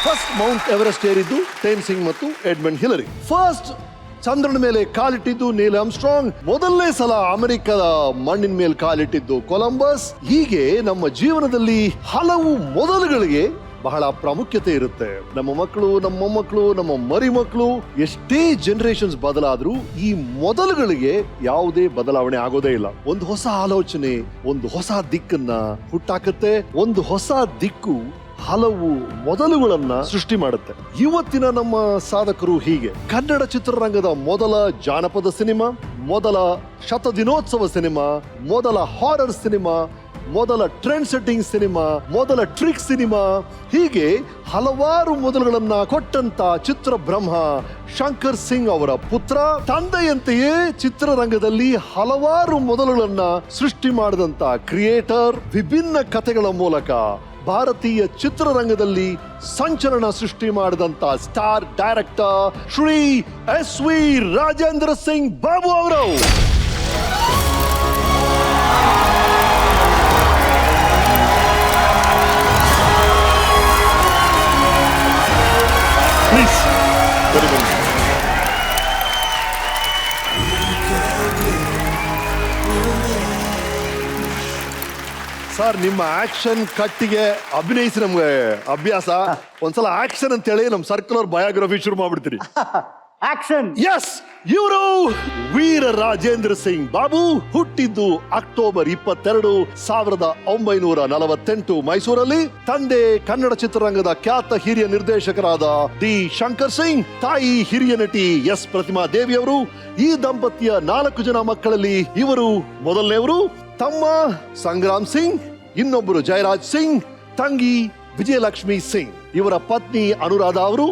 First Mount Everest ಏರಿದ್ದು Tenzing ಮತ್ತು Edmund Hillary. First ಚಂದ್ರನ ಮೇಲೆ ಕಾಲಿಟ್ಟಿದ್ದು ನೀಲ್ ಆರ್ಮ್ಸ್ಟ್ರಾಂಗ್. ಮೊದಲನೇ ಸಲ ಅಮೆರಿಕದ ಮಣ್ಣಿನ ಮೇಲೆ ಕಾಲಿಟ್ಟಿದ್ದು ಕೊಲಂಬಸ್. ಹೀಗೆ ನಮ್ಮ ಜೀವನದಲ್ಲಿ ಹಲವು ಮೊದಲುಗಳಿಗೆ ಬಹಳ ಪ್ರಾಮುಖ್ಯತೆ ಇರುತ್ತೆ. ನಮ್ಮ ಮಕ್ಕಳು, ನಮ್ಮ ಮೊಮ್ಮಕ್ಕಳು, ನಮ್ಮ ಮರಿ ಮಕ್ಕಳು ಎಷ್ಟೇ ಜನರೇಷನ್ಸ್ ಬದಲಾದ್ರೂ ಈ ಮೊದಲುಗಳಿಗೆ ಯಾವುದೇ ಬದಲಾವಣೆ ಆಗೋದೇ ಇಲ್ಲ. ಒಂದು ಹೊಸ ಆಲೋಚನೆ, ಒಂದು ಹೊಸ ದಿಕ್ಕನ್ನ ಹುಟ್ಟಾಕತ್ತೆ. ಒಂದು ಹೊಸ ದಿಕ್ಕು ಹಲವು ಮೊದಲುಗಳನ್ನ ಸೃಷ್ಟಿ ಮಾಡುತ್ತೆ. ಇವತ್ತಿನ ನಮ್ಮ ಸಾಧಕರು ಹೀಗೆ ಕನ್ನಡ ಚಿತ್ರರಂಗದ ಮೊದಲ ಜಾನಪದ ಸಿನಿಮಾ, ಮೊದಲ ಶತದಿನೋತ್ಸವ ಸಿನಿಮಾ, ಮೊದಲ ಹಾರರ್ ಸಿನಿಮಾ, ಮೊದಲ ಟ್ರೆಂಡ್ ಸೆಟ್ಟಿಂಗ್ ಸಿನಿಮಾ, ಮೊದಲ ಟ್ರಿಕ್ ಸಿನಿಮಾ, ಹೀಗೆ ಹಲವಾರು ಮೊದಲುಗಳನ್ನ ಕೊಟ್ಟಂತ ಚಿತ್ರ ಬ್ರಹ್ಮ ಶಂಕರ್ ಸಿಂಗ್ ಅವರ ಪುತ್ರ. ತಂದೆಯಂತೆಯೇ ಚಿತ್ರರಂಗದಲ್ಲಿ ಹಲವಾರು ಮೊದಲುಗಳನ್ನ ಸೃಷ್ಟಿ ಮಾಡಿದಂತ ಕ್ರಿಯೇಟರ್. ವಿಭಿನ್ನ ಕಥೆಗಳ ಮೂಲಕ ಭಾರತೀಯ ಚಿತ್ರರಂಗದಲ್ಲಿ ಸಂಚಲನ ಸೃಷ್ಟಿ ಮಾಡಿದಂತ star director Shri S V. Rajendra Singh Babu ಅವರು. ಪ್ಲೀಸ್ ಸರ್, ನಿಮ್ಮ ಆಕ್ಷನ್ ಕಟ್ಟಿಗೆ ಅಭಿನಯಿಸಿ ನಮ್ಗೆ ಅಭ್ಯಾಸ. ಒಂದ್ಸಲ ಆಕ್ಷನ್ ಅಂತ ಹೇಳಿ ನಮ್ ಸರ್ಕಲ್ ಬಯೋಗ್ರಫಿ ಶುರು ಮಾಡ್ಬಿಡ್ತೀರಿ. ಆಕ್ಷನ್. ಎಸ್, ಇವರು ವೀರ ರಾಜೇಂದ್ರ ಸಿಂಗ್ ಬಾಬು. ಹುಟ್ಟಿದ್ದು ಅಕ್ಟೋಬರ್ 22, 1948 ಮೈಸೂರಲ್ಲಿ. ತಂದೆ ಕನ್ನಡ ಚಿತ್ರರಂಗದ ಖ್ಯಾತ ಹಿರಿಯ ನಿರ್ದೇಶಕರಾದ ಡಿ ಶಂಕರ್ ಸಿಂಗ್, ತಾಯಿ ಹಿರಿಯ ನಟಿ ಎಸ್ ಪ್ರತಿಮಾ ದೇವಿ ಅವರು. ಈ ದಂಪತಿಯ 4 ಜನ ಮಕ್ಕಳಲ್ಲಿ ಇವರು ಮೊದಲನೆಯವರು. ತಮ್ಮ ಸಂಗ್ರಾಮ್ ಸಿಂಗ್, ಇನ್ನೊಬ್ಬರು ಜಯರಾಜ್ ಸಿಂಗ್, ತಂಗಿ ವಿಜಯಲಕ್ಷ್ಮಿ ಸಿಂಗ್, ಇವರ ಪತ್ನಿ ಅನುರಾಧ ಅವರು.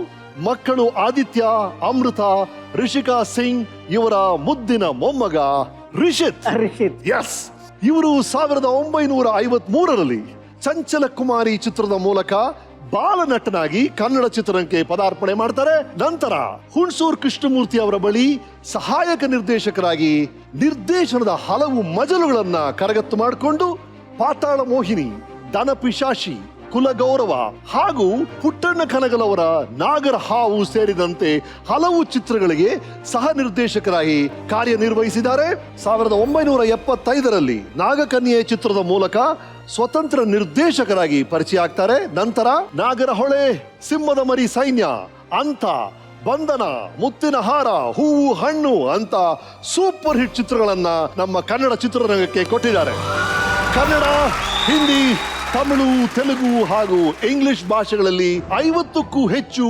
ಮಕ್ಕಳು ಆದಿತ್ಯ, ಅಮೃತ, ರಿಷಿಕಾ ಸಿಂಗ್, ಇವರ ಮುದ್ದಿನ ಮೊಮ್ಮಗ ರಿಷಿತ್. ಎಸ್, ಇವರು 1953ರಲ್ಲಿ ಚಂಚಲ ಕುಮಾರಿ ಚಿತ್ರದ ಮೂಲಕ ಬಾಲನಟನಾಗಿ ಕನ್ನಡ ಚಿತ್ರರಂಗಕ್ಕೆ ಪದಾರ್ಪಣೆ ಮಾಡ್ತಾರೆ. ನಂತರ ಹುಣಸೂರ್ ಕೃಷ್ಣಮೂರ್ತಿ ಅವರ ಬಳಿ ಸಹಾಯಕ ನಿರ್ದೇಶಕರಾಗಿ ನಿರ್ದೇಶನದ ಹಲವು ಮಜಲುಗಳನ್ನ ಕರಗತ್ತು ಮಾಡಿಕೊಂಡು ಪಾತಾಳ ಮೋಹಿನಿ, ದನಪಿಶಾಶಿ, ಕುಲಗೌರವ ಹಾಗೂ ಪುಟ್ಟಣ್ಣ ಕನಗಲವರ ನಾಗರ ಹಾವು ಸೇರಿದಂತೆ ಹಲವು ಚಿತ್ರಗಳಿಗೆ ಸಹ ನಿರ್ದೇಶಕರಾಗಿ ಕಾರ್ಯನಿರ್ವಹಿಸಿದ್ದಾರೆ. 1975ರಲ್ಲಿ ನಾಗಕನ್ಯೆ ಚಿತ್ರದ ಮೂಲಕ ಸ್ವತಂತ್ರ ನಿರ್ದೇಶಕರಾಗಿ ಪರಿಚಯ ಆಗ್ತಾರೆ. ನಂತರ ನಾಗರಹೊಳೆ, ಸಿಂಹದ ಮರಿ ಸೈನ್ಯ, ಅಂತ, ಬಂಧನ, ಮುತ್ತಿನ ಹಾರ, ಹೂವು ಹಣ್ಣು ಅಂತ ಸೂಪರ್ ಹಿಟ್ ಚಿತ್ರಗಳನ್ನ ನಮ್ಮ ಕನ್ನಡ ಚಿತ್ರರಂಗಕ್ಕೆ ಕೊಟ್ಟಿದ್ದಾರೆ. ಕನ್ನಡ, ಹಿಂದಿ, ತಮಿಳು, ತೆಲುಗು ಹಾಗೂ ಇಂಗ್ಲಿಷ್ ಭಾಷೆಗಳಲ್ಲಿ 50ಕ್ಕೂ ಹೆಚ್ಚು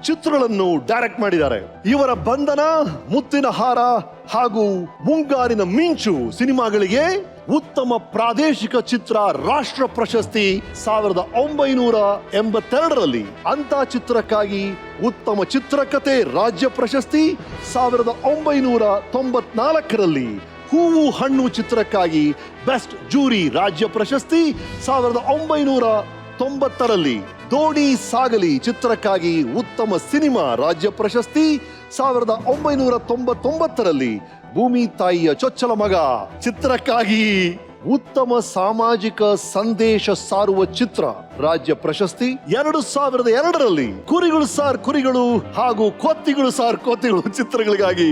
ಚಿತ್ರಗಳನ್ನು ಡೈರೆಕ್ಟ್ ಮಾಡಿದ್ದಾರೆ. ಇವರ ಬಂಧನ, ಮುತ್ತಿನ ಹಾರ ಹಾಗೂ ಮುಂಗಾರಿನ ಮಿಂಚು ಸಿನಿಮಾಗಳಿಗೆ ಉತ್ತಮ ಪ್ರಾದೇಶಿಕ ಚಿತ್ರ ರಾಷ್ಟ್ರ ಪ್ರಶಸ್ತಿ 1982ರಲ್ಲಿ, ಅಂತ ಚಿತ್ರಕ್ಕಾಗಿ ಉತ್ತಮ ಚಿತ್ರಕಥೆ ರಾಜ್ಯ ಪ್ರಶಸ್ತಿ 1994ರಲ್ಲಿ, ಹೂವು ಹಣ್ಣು ಚಿತ್ರಕ್ಕಾಗಿ ಬೆಸ್ಟ್ ಜೂರಿ ರಾಜ್ಯ ಪ್ರಶಸ್ತಿ 1990ರಲ್ಲಿ, ದೋಣಿ ಸಾಗಲಿ ಚಿತ್ರಕ್ಕಾಗಿ ಉತ್ತಮ ಸಿನಿಮಾ ರಾಜ್ಯ ಪ್ರಶಸ್ತಿ 1999ರಲ್ಲಿ, ಭೂಮಿ ತಾಯಿಯ ಚೊಚ್ಚಲ ಮಗ ಚಿತ್ರಕ್ಕಾಗಿ ಉತ್ತಮ ಸಾಮಾಜಿಕ ಸಂದೇಶ ಸಾರುವ ಚಿತ್ರ ರಾಜ್ಯ ಪ್ರಶಸ್ತಿ 2002ರಲ್ಲಿ, ಕುರಿಗಳು ಸಾರ್ ಕುರಿಗಳು ಹಾಗೂ ಕೊತ್ತಿಗಳು ಸಾರ್ ಕೊತ್ತಿಗಳು ಚಿತ್ರಗಳಿಗಾಗಿ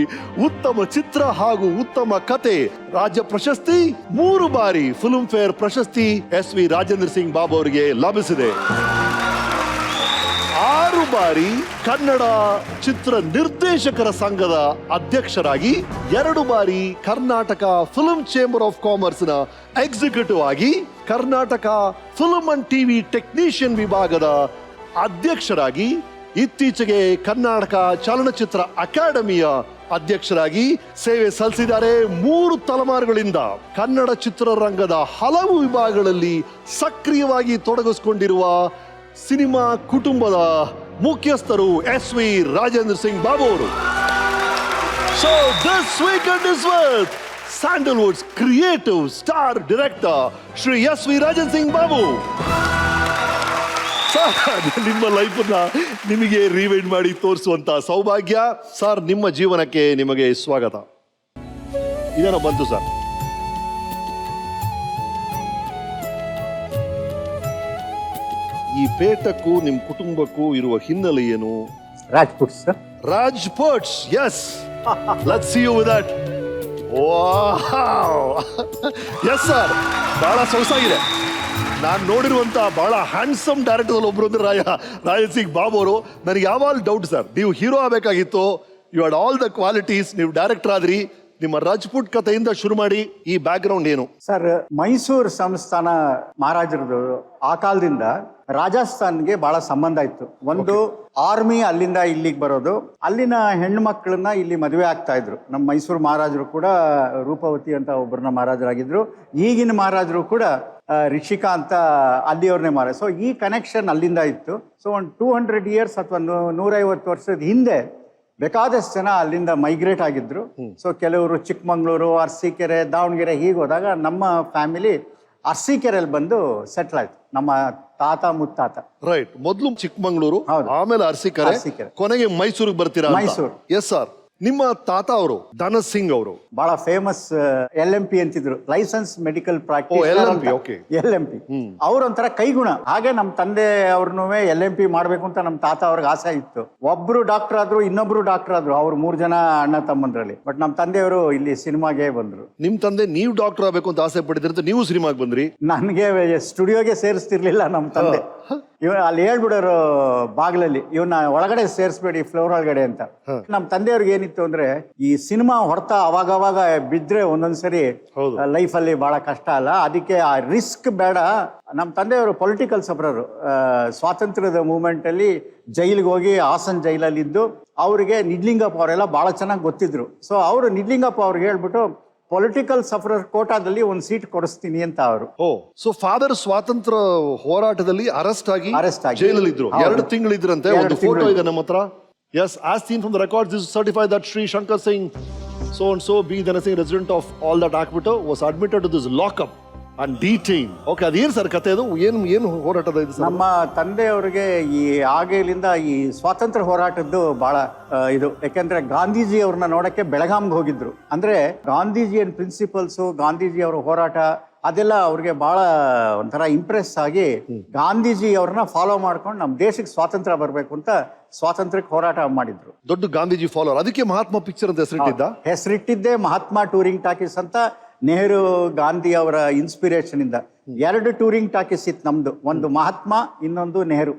ಉತ್ತಮ ಚಿತ್ರ ಹಾಗೂ ಉತ್ತಮ ಕತೆ ರಾಜ್ಯ ಪ್ರಶಸ್ತಿ. 3 ಬಾರಿ ಫಿಲ್ಮ್ ಫೇರ್ ಪ್ರಶಸ್ತಿ ಎಸ್.ವಿ. ರಾಜೇಂದ್ರ ಸಿಂಗ್ ಬಾಬು ಅವರಿಗೆ ಲಭಿಸಿದೆ. 6 ಬಾರಿ ಕನ್ನಡ ಚಿತ್ರ ನಿರ್ದೇಶಕರ ಸಂಘದ ಅಧ್ಯಕ್ಷರಾಗಿ, 2 ಬಾರಿ Karnataka film chamber of commerce ನ ಎಕ್ಸಿಕ್ಯೂಟಿವ್ ಆಗಿ, Karnataka film and TV technician ವಿಭಾಗದ ಅಧ್ಯಕ್ಷರಾಗಿ, ಇತ್ತೀಚೆಗೆ ಕರ್ನಾಟಕ ಚಲನಚಿತ್ರ ಅಕಾಡೆಮಿಯ ಅಧ್ಯಕ್ಷರಾಗಿ ಸೇವೆ ಸಲ್ಲಿಸಿದ್ದಾರೆ. 3 ತಲೆಮಾರುಗಳಿಂದ ಕನ್ನಡ ಚಿತ್ರರಂಗದ ಹಲವು ವಿಭಾಗಗಳಲ್ಲಿ ಸಕ್ರಿಯವಾಗಿ ತೊಡಗಿಸಿಕೊಂಡಿರುವ ಸಿನಿಮಾ ಕುಟುಂಬದ ಮುಖ್ಯಸ್ಥರು ಎಸ್.ವಿ. ರಾಜೇಂದ್ರ ಸಿಂಗ್ ಬಾಬು ಅವರು. So this weekend is with Sandalwood's creative star director Shri S V. Rajendra Singh Babu. ನಿಮ್ಮ ಲೈಫ್ ಅನ್ನ ನಿಮಗೆ ರಿವೈಂಡ್ ಮಾಡಿ ತೋರಿಸುವಂತ ಸೌಭಾಗ್ಯ. ಸರ್, ನಿಮ್ಮ ಜೀವನಕ್ಕೆ ನಿಮಗೆ ಸ್ವಾಗತ. ಇದನ್ನ ಬಂತು ಸರ್. ಈ ಪೇಟಕ್ಕೂ ನಿಮ್ ಕುಟುಂಬಕ್ಕೂ ಇರುವ ಹಿನ್ನೆಲೆ ಏನು? Rajput sir. Rajputs, yes. Let's see you with that. Yes sir, ಬಹಳ ಸೊಗಸಾಗಿದೆ. ನಾನು ನೋಡಿರುವಂತ ಬಹಳ ಹ್ಯಾಂಡ್ಸಮ್ ಡೈರೆಕ್ಟರ್ ಒಬ್ರು ಅಂದ್ರೆ ರಾಜ್ ಸಿಂಗ್ ಬಾಬು ಅವರು. ನನಗೆ ಯಾವಾಗ ಡೌಟ್ ಸರ್, ನೀವು ಹೀರೋ ಆಗಬೇಕಾಗಿತ್ತು. You had all the qualities. ನೀವು ಡೈರೆಕ್ಟರ್ ಆದ್ರಿ. ನಿಮ್ಮ ರಾಜ್ಪುಟ್ ಕಥೆಯಿಂದ ಶುರು ಮಾಡಿ. ಈ ಬ್ಯಾಕ್ ಗ್ರೌಂಡ್ ಏನು? ಸರ್, ಮೈಸೂರು ಸಂಸ್ಥಾನ ಮಹಾರಾಜರದು ಆ ಕಾಲದಿಂದ ರಾಜಸ್ಥಾನ್ಗೆ ಬಹಳ ಸಂಬಂಧ ಇತ್ತು. ಒಂದು ಆರ್ಮಿ ಅಲ್ಲಿಂದ ಇಲ್ಲಿಗೆ ಬರೋದು, ಅಲ್ಲಿನ ಹೆಣ್ಣು ಮಕ್ಕಳನ್ನ ಇಲ್ಲಿ ಮದುವೆ ಆಗ್ತಾ ಇದ್ರು. ನಮ್ಮ ಮೈಸೂರು ಮಹಾರಾಜರು ಕೂಡ ರೂಪವತಿ ಅಂತ ಒಬ್ಬರನ್ನ ಮಹಾರಾಜರಾಗಿದ್ರು. ಈಗಿನ ಮಹಾರಾಜರು ಕೂಡ ರಿಷಿಕಾ ಅಂತ ಅಲ್ಲಿಯವ್ರನ್ನೇ ಮಹಾರಾಜ. ಸೊ ಈ ಕನೆಕ್ಷನ್ ಅಲ್ಲಿಂದ ಇತ್ತು. ಸೊ ಒಂದು 200 ಇಯರ್ಸ್ ಅಥವಾ 150 ವರ್ಷದ ಹಿಂದೆ ಬೇಕಾದಷ್ಟು ಜನ ಅಲ್ಲಿಂದ ಮೈಗ್ರೇಟ್ ಆಗಿದ್ರು. ಸೊ ಕೆಲವರು ಚಿಕ್ಕಮಂಗ್ಳೂರು, ಅರಸೀಕೆರೆ, ದಾವಣಗೆರೆ ಹೀಗೆ ಹೋದಾಗ ನಮ್ಮ ಫ್ಯಾಮಿಲಿ ಅರಸೀಕೆರೆಯಲ್ಲಿ ಬಂದು ಸೆಟ್ಲ್ ಆಯ್ತು. ನಮ್ಮ ತಾತ ಮುತ್ತಾತ. ರೈಟ್. ಮೊದಲು ಚಿಕ್ಕಮಂಗ್ಳೂರು, ಆಮೇಲೆ ಅರಸೀಕೆರೆ, ಕೊನೆಗೆ ಮೈಸೂರಿಗೆ ಬರ್ತೀರಾ? ಮೈಸೂರು. Yes sir. ನಿಮ್ಮ ತಾತ ಅವರು ಧನಸ್ ಸಿಂಗ್ ಅವರು ಬಹಳ ಫೇಮಸ್ LMP ಅಂತಿದ್ರು, ಲೈಸೆನ್ಸ್ ಮೆಡಿಕಲ್ ಪ್ರಾಕ್ಟೀಸ್. LMP ಅವ್ರೊಂಥರ ಕೈಗುಣ. ಹಾಗೆ ನಮ್ಮ ತಂದೆ ಅವ್ರನ್ನೂ LMP ಮಾಡ್ಬೇಕು ಅಂತ ನಮ್ಮ ತಾತ ಅವ್ರಿಗೆ ಆಸೆ ಇತ್ತು. ಒಬ್ರು ಡಾಕ್ಟರ್ ಆದ್ರು, ಇನ್ನೊಬ್ರು ಡಾಕ್ಟರ್ ಆದ್ರು. ಅವ್ರು 3 ಜನ ಅಣ್ಣ ತಮ್ಮಂದ್ರಲ್ಲಿ. ಬಟ್ ನಮ್ಮ ತಂದೆಯವರು ಇಲ್ಲಿ ಸಿನಿಮಾಗೆ ಬಂದ್ರು. ನಿಮ್ ತಂದೆ ನೀವು ಡಾಕ್ಟರ್ ಆಗ್ಬೇಕು ಅಂತ ಆಸೆ ಪಟ್ಟಿದ್ರಂತ ನೀವು ಸಿನಿಮಾಗೆ ಬಂದ್ರಿ. ನನ್ಗೆ ಸ್ಟುಡಿಯೋಗೆ ಸೇರಿಸ್ತಿರ್ಲಿಲ್ಲ ನಮ್ಮ ತಂದೆ. ಇವ ಅಲ್ಲಿ ಹೇಳ್ಬಿಡೋರು ಬಾಗ್ಲಲ್ಲಿ, ಇವನ್ನ ಒಳಗಡೆ ಸೇರಿಸ್ಬೇಡಿ ಫ್ಲೋರ್ ಒಳಗಡೆ ಅಂತ. ನಮ್ಮ ತಂದೆಯವ್ರಿಗೆ ಏನಿತ್ತು ಅಂದ್ರೆ, ಈ ಸಿನಿಮಾ ಹೊಡ್ತಾ ಅವಾಗವಾಗ ಬಿದ್ರೆ ಒಂದೊಂದ್ಸರಿ ಲೈಫಲ್ಲಿ ಬಹಳ ಕಷ್ಟ ಅಲ್ಲ, ಅದಕ್ಕೆ ಆ ರಿಸ್ಕ್ ಬೇಡ. ನಮ್ಮ ತಂದೆಯವರು ಪೊಲಿಟಿಕಲ್ ಸಫರರು. ಸ್ವಾತಂತ್ರ್ಯದ ಮೂವ್ಮೆಂಟ್ ಅಲ್ಲಿ ಜೈಲಿಗೆ ಹೋಗಿ ಹಾಸನ್ ಜೈಲಲ್ಲಿ ಇದ್ದು, ಅವರಿಗೆ ನಿಡ್ಲಿಂಗಪ್ಪ ಅವರೆಲ್ಲ ಬಹಳ ಚೆನ್ನಾಗಿ ಗೊತ್ತಿದ್ರು. ಸೊ ಅವರು ನಿಡ್ಲಿಂಗಪ್ಪ ಅವ್ರಿಗೆ ಹೇಳ್ಬಿಟ್ಟು ಪೊಲಿಟಿಕಲ್ ಸಫರರ್ ಕೋಟಾದಲ್ಲಿ ಒಂದು ಸೀಟ್ ಕೊಡಿಸ್ತೀನಿ ಅಂತ ಅವರು. ಸೊ ಫಾದರ್ ಸ್ವಾತಂತ್ರ್ಯ ಹೋರಾಟದಲ್ಲಿ ಅರೆಸ್ಟ್ ಆಗಿ ಜೈಲಲ್ಲಿ ಇದ್ರು. 2 ತಿಂಗಳಿದ್ರಂತೆ. ಒಂದು ಫೋಟೋ ಇದೆ ನಮ್ಮ ಹತ್ರ. Yes, as seen from the records, this certified that Shri Shankar Singh so and so be the resident of all that Akbito was admitted to this lockup and detained. Okay, ಅದೇನು ಸರ್ ಕತೆ? ಅದು ಏನು ಹೋರಾಟದ ಇದು? ನಮ್ಮ ತಂದೆಯವರಿಗೆ ಈ ಆಗಲಿಂದ ಈ ಸ್ವಾತಂತ್ರ್ಯ ಹೋರಾಟದ್ದು ಬಹಳ ಇದು. ಯಾಕೆಂದ್ರೆ ಗಾಂಧೀಜಿ ಅವ್ರನ್ನ ನೋಡಕ್ಕೆ ಬೆಳಗಾಂಗೆ ಹೋಗಿದ್ರು. ಅಂದ್ರೆ ಗಾಂಧೀಜಿಯ ಪ್ರಿನ್ಸಿಪಲ್ಸು, ಗಾಂಧೀಜಿ ಅವರ ಹೋರಾಟ ಅದೆಲ್ಲ ಅವ್ರಿಗೆ ಬಹಳ ಒಂಥರ ಇಂಪ್ರೆಸ್ ಆಗಿ ಗಾಂಧೀಜಿ ಅವ್ರನ್ನ ಫಾಲೋ ಮಾಡ್ಕೊಂಡು ನಮ್ಮ ದೇಶಕ್ಕೆ ಸ್ವಾತಂತ್ರ್ಯ ಬರ್ಬೇಕು ಅಂತ ಸ್ವಾತಂತ್ರ್ಯಕ್ಕೆ ಹೋರಾಟ ಮಾಡಿದ್ರು. ದೊಡ್ಡ ಗಾಂಧೀಜಿ ಫಾಲೋವರ್. ಅದಕ್ಕೆ ಮಹಾತ್ಮ ಪಿಕ್ಚರ್ ಅಂತ ಹೆಸರಿಟ್ಟಿದ್ದೆ ಮಹಾತ್ಮ ಟೂರಿಂಗ್ ಟಾಕೀಸ್ ಅಂತ. ನೆಹರು ಗಾಂಧಿ ಅವರ ಇನ್ಸ್ಪಿರೇಷನ್ ಇಂದ 2 ಟೂರಿಂಗ್ ಟಾಕೀಸ್ ಇತ್ತು ನಮ್ದು. ಒಂದು ಮಹಾತ್ಮ, ಇನ್ನೊಂದು ನೆಹರು.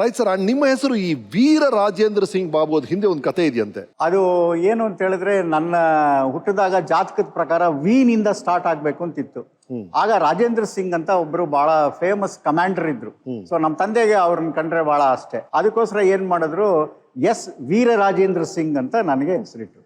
Right sir. ನಿಮ್ಮ ಹೆಸರು ಈ ವೀರ ರಾಜೇಂದ್ರ ಸಿಂಗ್ ಬಾಬು, ಅದ್ ಹಿಂದೆ ಒಂದು ಕತೆ ಇದೆಯಂತೆ. ಅದು ಏನು ಅಂತ ಹೇಳಿದ್ರೆ, ನನ್ನ ಹುಟ್ಟಿದಾಗ ಜಾತಕದ ಪ್ರಕಾರ ನಿಂದ ಸ್ಟಾರ್ಟ್ ಆಗ್ಬೇಕು ಅಂತಿತ್ತು. ಆಗ ರಾಜೇಂದ್ರ ಸಿಂಗ್ ಅಂತ ಒಬ್ರು ಬಹಳ ಫೇಮಸ್ ಕಮಾಂಡರ್ ಇದ್ರು. ಸೊ ನಮ್ಮ ತಂದೆಗೆ ಅವ್ರನ್ನ ಕಂಡ್ರೆ ಬಹಳ ಅಷ್ಟೇ. ಅದಕ್ಕೋಸ್ಕರ ಏನ್ ಮಾಡಿದ್ರು, ವೀರ ರಾಜೇಂದ್ರ ಸಿಂಗ್ ಅಂತ ನನಗೆ ಹೆಸರಿಟ್ರು.